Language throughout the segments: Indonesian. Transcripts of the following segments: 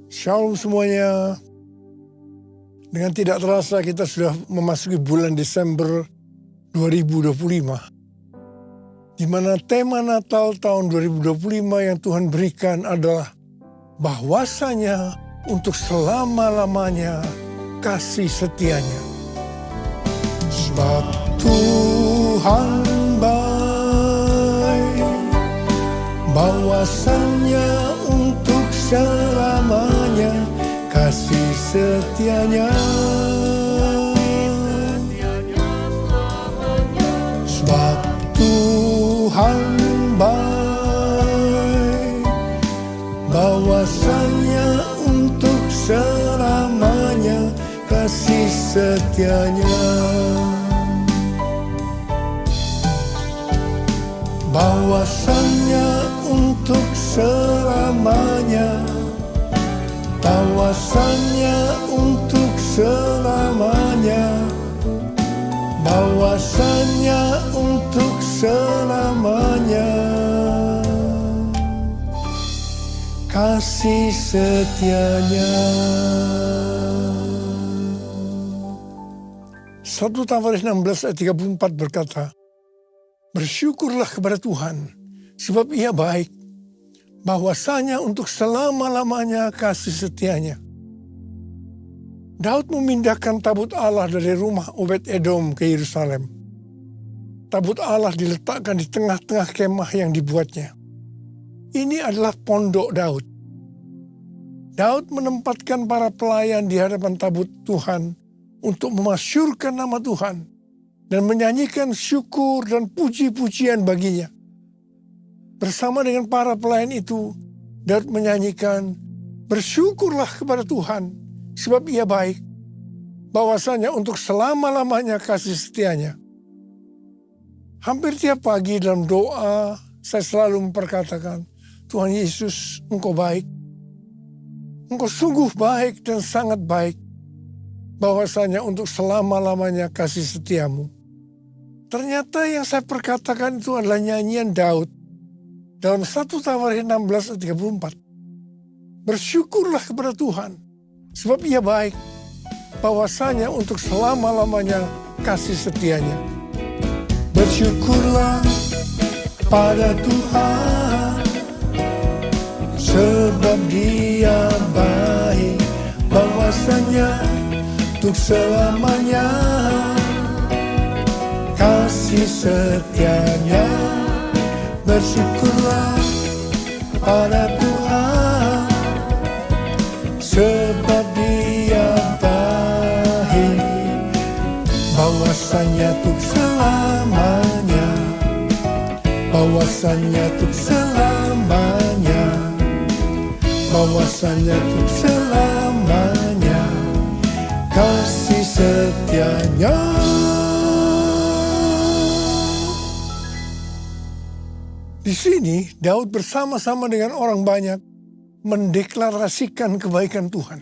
Shalom semuanya. Dengan tidak terasa kita sudah memasuki bulan Desember 2025. Di mana tema Natal tahun 2025 yang Tuhan berikan adalah bahwasanya untuk selama-lamanya kasih setianya. Sebab Tuhan baik, bahwasanya untuk selamanya kasih setianya. Sebab Tuhan baik, bahwasanya untuk selamanya kasih setianya. Bahwasanya untuk selamanya, bahwasanya untuk selamanya, bahwasanya untuk selamanya kasih setianya. 1 Tawaris 16 ayat 34 berkata, bersyukurlah kepada Tuhan, sebab Ia baik, bahwasanya untuk selama-lamanya kasih setianya. Daud memindahkan tabut Allah dari rumah Obed-Edom ke Yerusalem. Tabut Allah diletakkan di tengah-tengah kemah yang dibuatnya. Ini adalah pondok Daud. Daud menempatkan para pelayan di hadapan tabut Tuhan untuk memasyurkan nama Tuhan dan menyanyikan syukur dan puji-pujian baginya. Bersama dengan para pelayan itu, Daud menyanyikan, bersyukurlah kepada Tuhan, sebab Ia baik, bahwasanya untuk selama-lamanya kasih setianya. Hampir tiap pagi dalam doa, saya selalu memperkatakan, Tuhan Yesus, Engkau baik. Engkau sungguh baik dan sangat baik, bahwasanya untuk selama-lamanya kasih setiamu. Ternyata yang saya perkatakan itu adalah nyanyian Daud dalam 1 Tawaris 16 ayat 34. Bersyukurlah kepada Tuhan, sebab Ia baik, bahwasanya untuk selama-lamanya kasih setianya. Bersyukurlah pada Tuhan, sebab Dia baik, bahwasanya untuk selamanya kasih setianya. Bersyukurlah pada Tuhan, sebab Dia baik, bahwasanya untuk selamanya, bahwasanya untuk selamanya, bahwasanya untuk selamanya kasih setianya. Di sini Daud bersama-sama dengan orang banyak mendeklarasikan kebaikan Tuhan.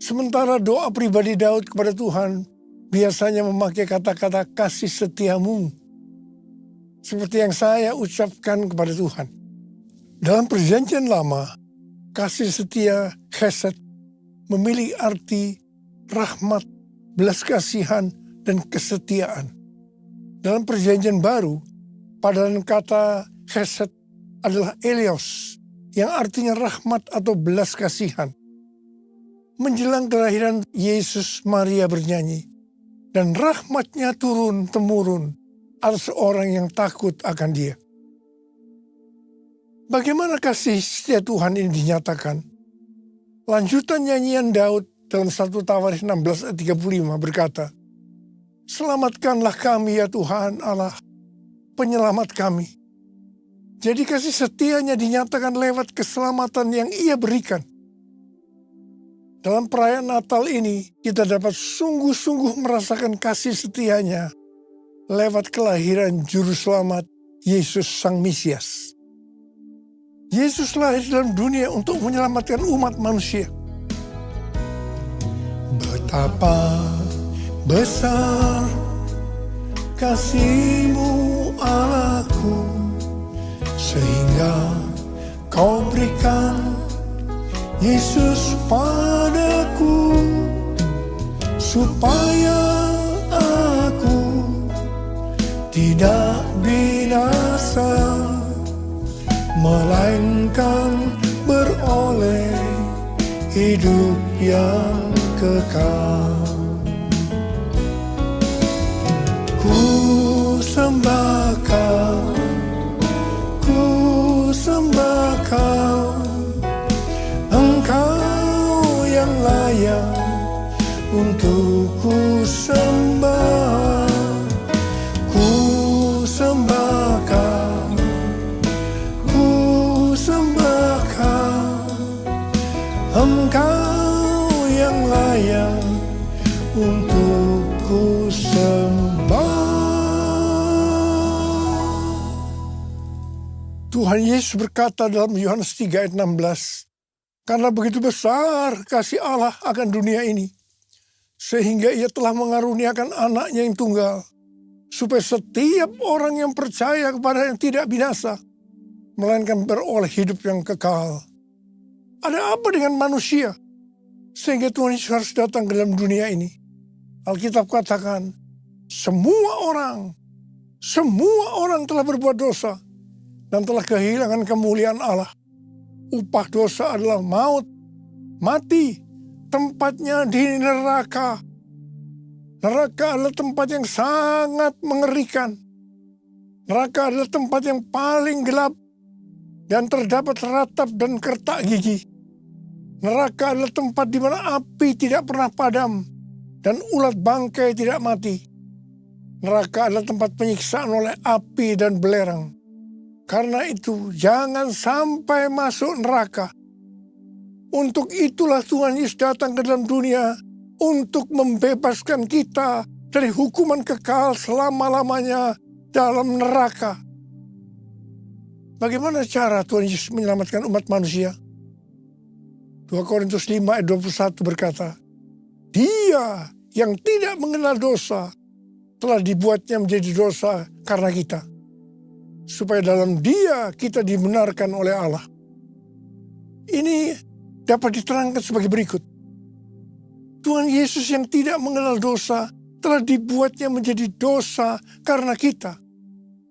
Sementara doa pribadi Daud kepada Tuhan biasanya memakai kata-kata kasih setiamu, seperti yang saya ucapkan kepada Tuhan. Dalam perjanjian lama, kasih setia chesed memiliki arti rahmat, belas kasihan, dan kesetiaan. Dalam perjanjian baru, padanan kata chesed adalah elios, yang artinya rahmat atau belas kasihan. Menjelang kelahiran Yesus, Maria bernyanyi, dan rahmatnya turun-temurun atas orang yang takut akan Dia. Bagaimana kasih setia Tuhan ini dinyatakan? Lanjutan nyanyian Daud dalam 1 Tawaris 16 ayat 35 berkata, selamatkanlah kami ya Tuhan Allah, penyelamat kami. Jadi kasih setianya dinyatakan lewat keselamatan yang Ia berikan. Dalam perayaan Natal ini, kita dapat sungguh-sungguh merasakan kasih setianya lewat kelahiran Juru Selamat Yesus Sang Mesias. Yesus lahir dalam dunia untuk menyelamatkan umat manusia. Betapa besar kasih-Mu Allahku, sehingga Kau berikan Yesus padaku, supaya aku tidak binasa, melainkan beroleh hidup yang kekal. Ku sembah Kau, ku sembah Kau, Engkau yang layak untuk ku sembah. Ku sembah Kau, ku sembah Kau, Engkau yang layak untuk ku sembah. Tuhan Yesus berkata dalam Yohanes 3 ayat 16, karena begitu besar kasih Allah akan dunia ini, sehingga Ia telah mengaruniakan anaknya yang tunggal, supaya setiap orang yang percaya kepada yang tidak binasa, melainkan beroleh hidup yang kekal. Ada apa dengan manusia sehingga Tuhan Yesus harus datang ke dalam dunia ini? Alkitab katakan, semua orang telah berbuat dosa dan telah kehilangan kemuliaan Allah. Upah dosa adalah maut, mati, tempatnya di neraka. Neraka adalah tempat yang sangat mengerikan. Neraka adalah tempat yang paling gelap dan terdapat ratap dan kertak gigi. Neraka adalah tempat di mana api tidak pernah padam dan ulat bangkai tidak mati. Neraka adalah tempat penyiksaan oleh api dan belerang. Karena itu, jangan sampai masuk neraka. Untuk itulah Tuhan Yesus datang ke dalam dunia untuk membebaskan kita dari hukuman kekal selama-lamanya dalam neraka. Bagaimana cara Tuhan Yesus menyelamatkan umat manusia? 2 Korintus 5 ayat 21 berkata, Dia yang tidak mengenal dosa telah dibuatnya menjadi dosa karena kita, supaya dalam Dia kita dibenarkan oleh Allah. Ini dapat diterangkan sebagai berikut. Tuhan Yesus yang tidak mengenal dosa telah dibuatnya menjadi dosa karena kita.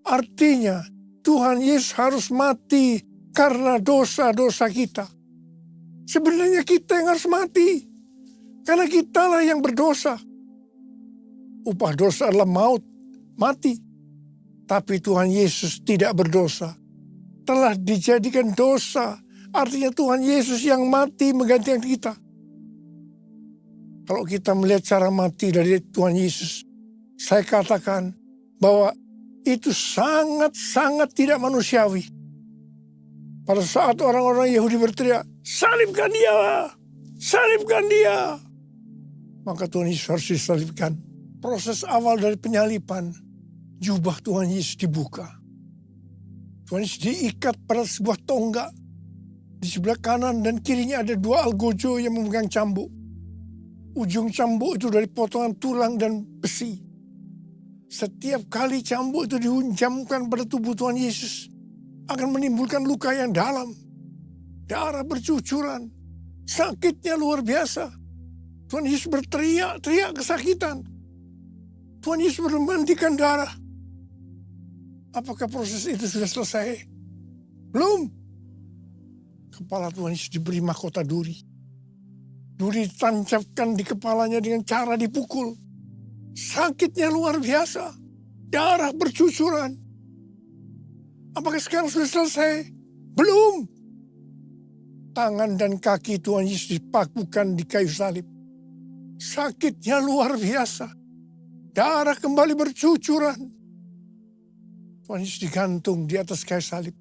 Artinya, Tuhan Yesus harus mati karena dosa-dosa kita. Sebenarnya kita yang harus mati, karena kitalah yang berdosa. Upah dosa adalah maut, mati. Tapi Tuhan Yesus tidak berdosa, telah dijadikan dosa. Artinya Tuhan Yesus yang mati menggantikan kita. Kalau kita melihat cara mati dari Tuhan Yesus, saya katakan bahwa itu sangat-sangat tidak manusiawi. Pada saat orang-orang Yahudi berteriak, salibkan dia, salibkan dia, maka Tuhan Yesus harus disalibkan. Proses awal dari penyalipan, jubah Tuhan Yesus dibuka. Tuhan Yesus diikat pada sebuah tonggak. Di sebelah kanan dan kirinya ada 2 algojo yang memegang cambuk. Ujung cambuk itu dari potongan tulang dan besi. Setiap kali cambuk itu dihunjamkan pada tubuh Tuhan Yesus, akan menimbulkan luka yang dalam. Darah bercucuran. Sakitnya luar biasa. Tuhan Yesus berteriak-teriak kesakitan. Tuhan Yesus memandikan darah. Apakah proses itu sudah selesai? Belum. Kepala Tuhan Yesus diberi mahkota duri. Duri ditancapkan di kepalanya dengan cara dipukul. Sakitnya luar biasa. Darah bercucuran. Apakah sekarang sudah selesai? Belum. Tangan dan kaki Tuhan Yesus dipakukan di kayu salib. Sakitnya luar biasa. Darah kembali bercucuran. Tuhan Yesus digantung di atas kayu salib.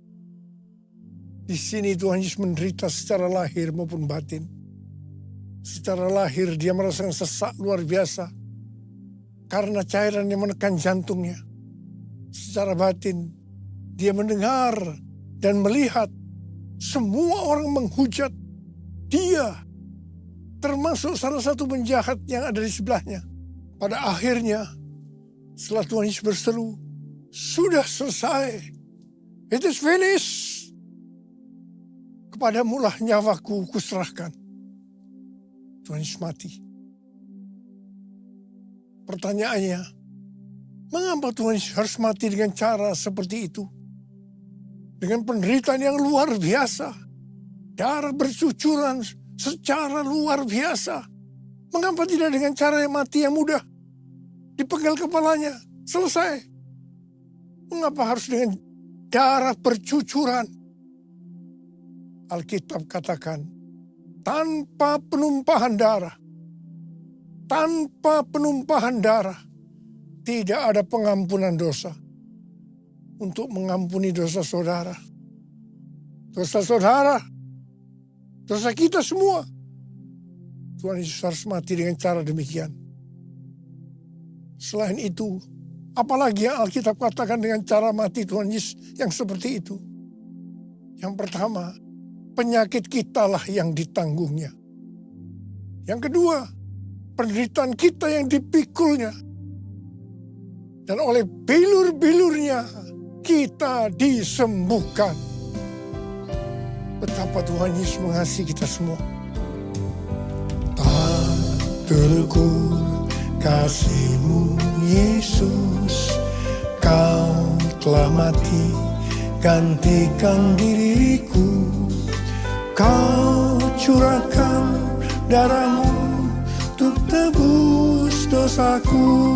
Di sini Tuhan Yesus menderita secara lahir maupun batin. Secara lahir dia merasakan sesak luar biasa karena cairan yang menekan jantungnya. Secara batin dia mendengar dan melihat semua orang menghujat dia, termasuk salah satu penjahat yang ada di sebelahnya. Pada akhirnya setelah Tuhan Yesus berseru, sudah selesai. It is finished. Kepadamulah nyawaku kuserahkan. Tuhan Yesus mati. Pertanyaannya, mengapa Tuhan Yesus harus mati dengan cara seperti itu? Dengan penderitaan yang luar biasa. Darah bercucuran secara luar biasa. Mengapa tidak dengan cara yang mati yang mudah? Dipenggal kepalanya, selesai. Mengapa harus dengan darah bercucuran? Alkitab katakan, tanpa penumpahan darah. Tanpa penumpahan darah, tidak ada pengampunan dosa. Untuk mengampuni dosa saudara. Dosa saudara. Dosa kita semua. Tuhan Yesus harus mati dengan cara demikian. Selain itu, apalagi yang Alkitab katakan dengan cara mati Tuhan Yesus yang seperti itu? Yang pertama, penyakit kitalah yang ditanggungnya. Yang kedua, penderitaan kita yang dipikulnya. Dan oleh bilur-bilurnya kita disembuhkan. Betapa Tuhan Yesus mengasihi kita semua. Tak terukur kasih-Mu Yesus, Kau telah mati gantikan diriku. Kau curahkan darah-Mu untuk tebus dosaku.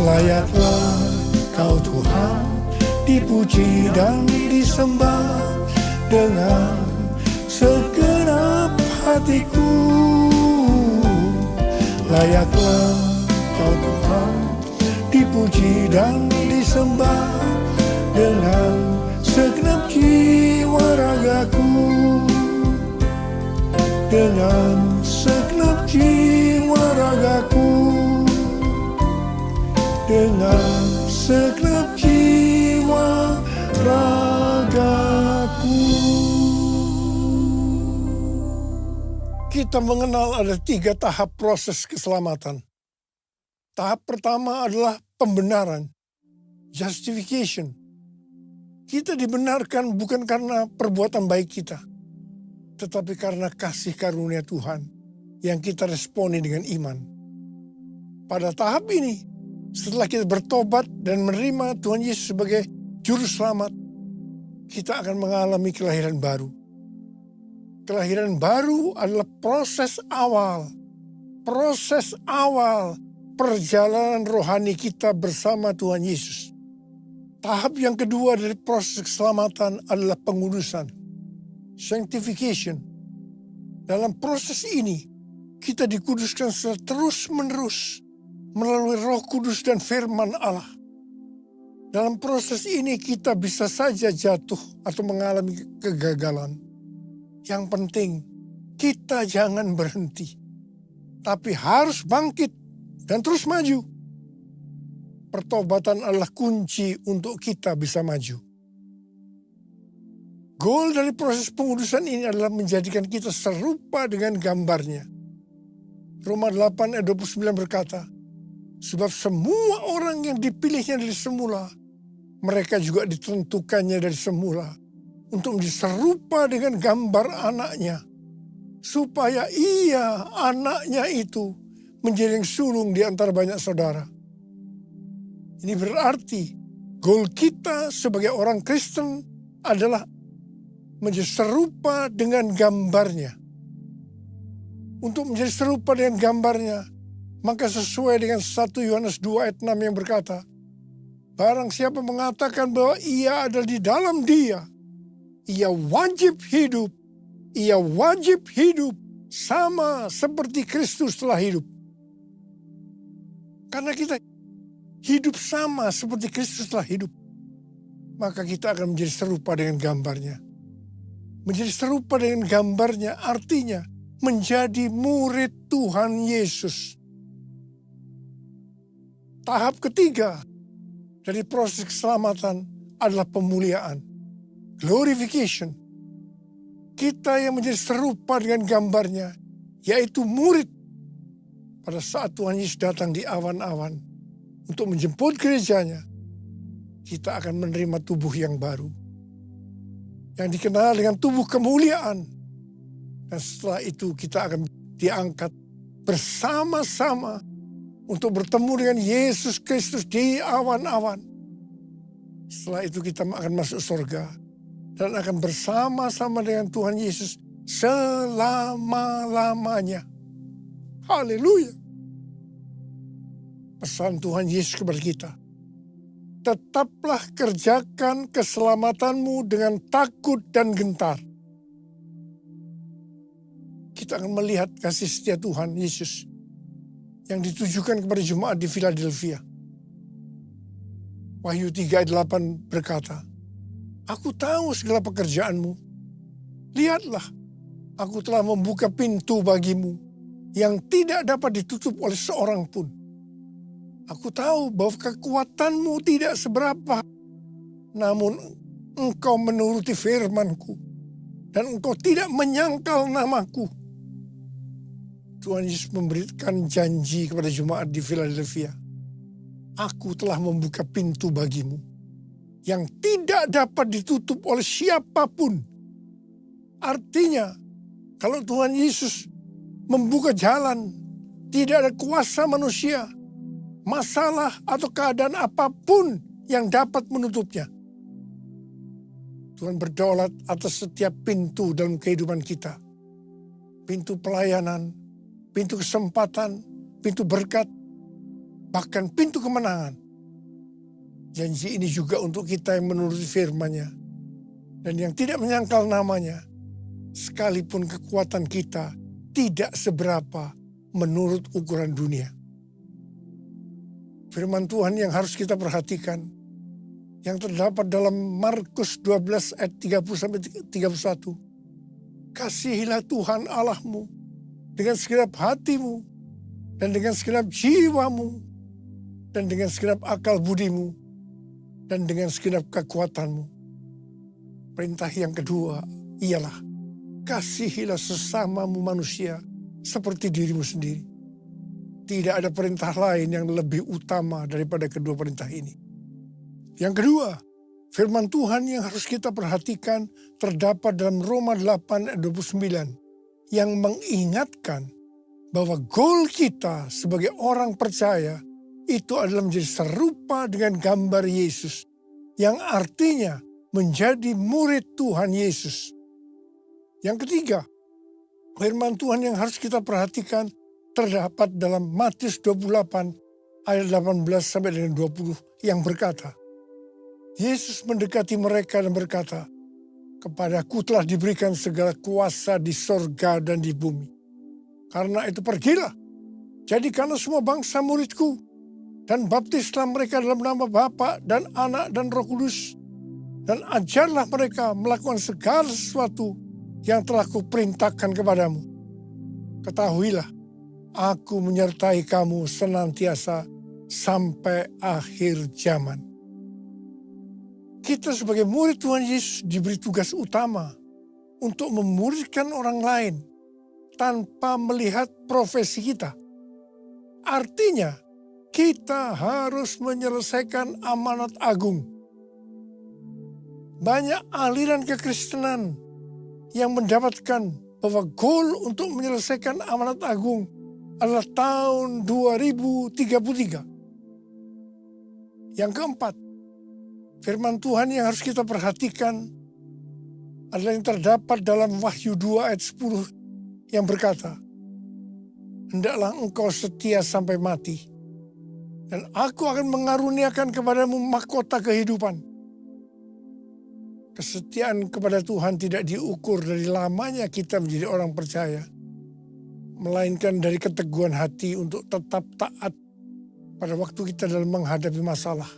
Layaklah Kau Tuhan dipuji dan disembah dengan segenap hatiku. Layaklah Kau Tuhan dipuji dan disembah dengan segenap jiwa ragaku. Dengan segenap jiwa ragaku. Dengan segenap jiwa ragaku. Kita mengenal ada 3 tahap proses keselamatan. Tahap pertama adalah pembenaran, justification. Kita dibenarkan bukan karena perbuatan baik kita, tetapi karena kasih karunia Tuhan yang kita responi dengan iman. Pada tahap ini, setelah kita bertobat dan menerima Tuhan Yesus sebagai juru selamat, kita akan mengalami kelahiran baru. Kelahiran baru adalah proses awal perjalanan rohani kita bersama Tuhan Yesus. Tahap yang kedua dari proses keselamatan adalah pengudusan, sanctification. Dalam proses ini, kita dikuduskan secara terus-menerus melalui Roh Kudus dan firman Allah. Dalam proses ini kita bisa saja jatuh atau mengalami kegagalan. Yang penting, kita jangan berhenti, tapi harus bangkit dan terus maju. Pertobatan adalah kunci untuk kita bisa maju. Goal dari proses pengudusan ini adalah menjadikan kita serupa dengan gambarnya. Roma 8 ayat 29 berkata, sebab semua orang yang dipilihnya dari semula, mereka juga ditentukannya dari semula untuk menjadi serupa dengan gambar anaknya, supaya ia, anaknya itu, menjadi yang sulung di antara banyak saudara. Ini berarti goal kita sebagai orang Kristen adalah menjadi serupa dengan gambarnya. Untuk menjadi serupa dengan gambarnya, maka sesuai dengan 1 Yohanes 2 ayat 6 yang berkata, barang siapa mengatakan bahwa ia ada di dalam dia, ia wajib hidup sama seperti Kristus telah hidup. Karena kita hidup sama seperti Kristus telah hidup, maka kita akan menjadi serupa dengan gambarnya. Menjadi serupa dengan gambarnya artinya menjadi murid Tuhan Yesus. Tahap ketiga dari proses keselamatan adalah pemuliaan, glorification. Kita yang menjadi serupa dengan gambarnya, yaitu murid. Pada saat Tuhan Yesus datang di awan-awan untuk menjemput gerejanya, kita akan menerima tubuh yang baru. yang dikenal dengan tubuh kemuliaan. Dan setelah itu kita akan diangkat bersama-sama untuk bertemu dengan Yesus Kristus di awan-awan. Setelah itu kita akan masuk surga dan akan bersama-sama dengan Tuhan Yesus selama-lamanya. Haleluya. Pesan Tuhan Yesus kepada kita, tetaplah kerjakan keselamatanmu dengan takut dan gentar. Kita akan melihat kasih setia Tuhan Yesus yang ditujukan kepada jemaat di Philadelphia. Wahyu 3 ayat 8 berkata, aku tahu segala pekerjaanmu. Lihatlah, aku telah membuka pintu bagimu yang tidak dapat ditutup oleh seorang pun. Aku tahu bahwa kekuatanmu tidak seberapa, namun engkau menuruti firman-Ku dan engkau tidak menyangkal namaku. Tuhan Yesus memberikan janji kepada jemaat di Philadelphia. Aku telah membuka pintu bagimu yang tidak dapat ditutup oleh siapapun. Artinya, kalau Tuhan Yesus membuka jalan, tidak ada kuasa manusia, masalah atau keadaan apapun yang dapat menutupnya. Tuhan berdaulat atas setiap pintu dalam kehidupan kita. Pintu pelayanan, pintu kesempatan, pintu berkat, bahkan pintu kemenangan. Janji ini juga untuk kita yang menuruti firman-Nya dan yang tidak menyangkal namanya, sekalipun kekuatan kita tidak seberapa menurut ukuran dunia. Firman Tuhan yang harus kita perhatikan, yang terdapat dalam Markus 12 ayat 30-31. Kasihilah Tuhan Allahmu dengan segenap hatimu, dan dengan segenap jiwamu, dan dengan segenap akal budimu, dan dengan segenap kekuatanmu. Perintah yang kedua ialah, kasihilah sesamamu manusia seperti dirimu sendiri. Tidak ada perintah lain yang lebih utama daripada kedua perintah ini. Yang kedua, firman Tuhan yang harus kita perhatikan terdapat dalam Roma 8 ayat 29. Yang mengingatkan bahwa goal kita sebagai orang percaya itu adalah menjadi serupa dengan gambar Yesus, yang artinya menjadi murid Tuhan Yesus. Yang ketiga, firman Tuhan yang harus kita perhatikan terdapat dalam Matius 28 ayat 18 sampai dengan 20 yang berkata, Yesus mendekati mereka dan berkata, kepadaku telah diberikan segala kuasa di sorga dan di bumi. Karena itu pergilah, jadikanlah semua bangsa muridku, dan baptislah mereka dalam nama Bapa dan Anak dan Roh Kudus, dan ajarlah mereka melakukan segala sesuatu yang telah kuperintahkan kepadamu. Ketahuilah, aku menyertai kamu senantiasa sampai akhir zaman. Kita sebagai murid Tuhan Yesus diberi tugas utama untuk memuridkan orang lain tanpa melihat profesi kita. Artinya, kita harus menyelesaikan amanat agung. Banyak aliran kekristenan yang mendapatkan bahwa goal untuk menyelesaikan amanat agung adalah tahun 2033. Yang keempat, firman Tuhan yang harus kita perhatikan adalah yang terdapat dalam Wahyu 2 ayat 10 yang berkata, hendaklah engkau setia sampai mati, dan aku akan mengaruniakan kepadamu mahkota kehidupan. Kesetiaan kepada Tuhan tidak diukur dari lamanya kita menjadi orang percaya, melainkan dari keteguhan hati untuk tetap taat pada waktu kita dalam menghadapi masalah.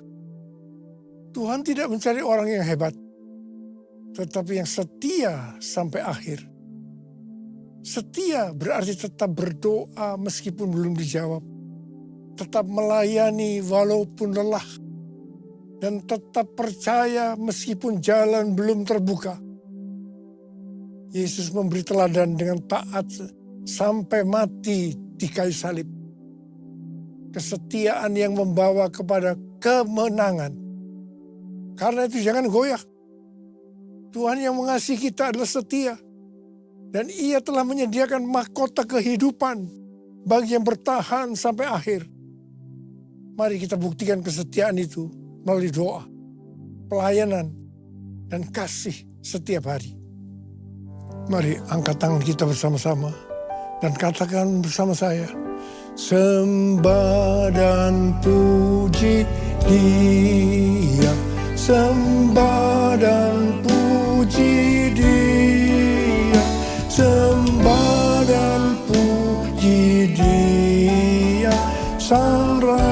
Tuhan tidak mencari orang yang hebat, tetapi yang setia sampai akhir. Setia berarti tetap berdoa meskipun belum dijawab, tetap melayani walaupun lelah, dan tetap percaya meskipun jalan belum terbuka. Yesus memberi teladan dengan taat sampai mati di kayu salib. Kesetiaan yang membawa kepada kemenangan. Karena itu jangan goyah. Tuhan yang mengasihi kita adalah setia. Dan Ia telah menyediakan mahkota kehidupan bagi yang bertahan sampai akhir. Mari kita buktikan kesetiaan itu melalui doa, pelayanan, dan kasih setiap hari. Mari angkat tangan kita bersama-sama dan katakan bersama saya, sembah dan puji Dia, sembah dan puji Dia, sembah dan puji Dia, Sang Raja.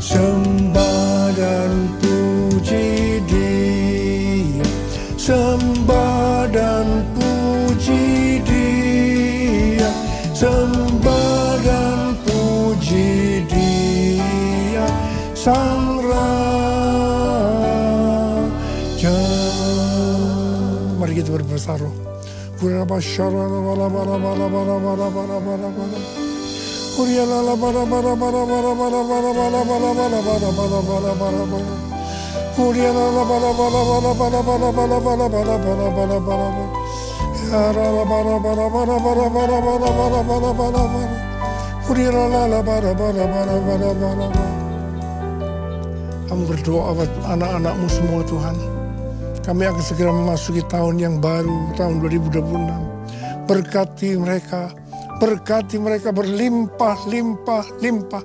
Sembah dan puji Dia, sembah dan puji Dia, sembah dan puji Dia, Sang Raja. Mari kita berbersatu. Kami berdoa buat anak-anak-Mu semua Tuhan. Kami akan segera memasuki tahun yang baru, tahun 2026. Berkati mereka berlimpah-limpah-limpah.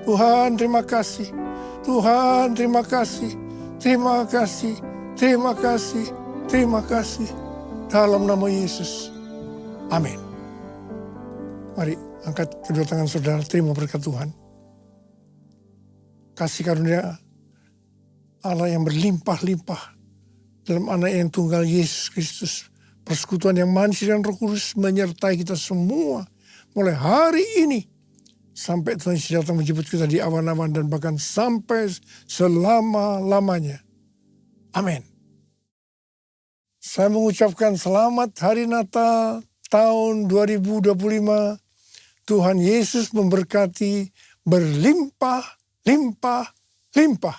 Tuhan terima kasih, Tuhan terima kasih, terima kasih, terima kasih, terima kasih. Dalam nama Yesus, amin. Mari angkat kedua tangan saudara, terima berkat Tuhan. Kasih karunia Allah yang berlimpah-limpah dalam anak yang tunggal Yesus Kristus. Persekutuan yang manis dan Roh Kudus menyertai kita semua mulai hari ini sampai Tuhan Yesus datang menjemput kita di awan-awan dan bahkan sampai selama-lamanya. Amin. Saya mengucapkan selamat Hari Natal tahun 2025. Tuhan Yesus memberkati berlimpah-limpah-limpah.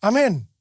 Amin.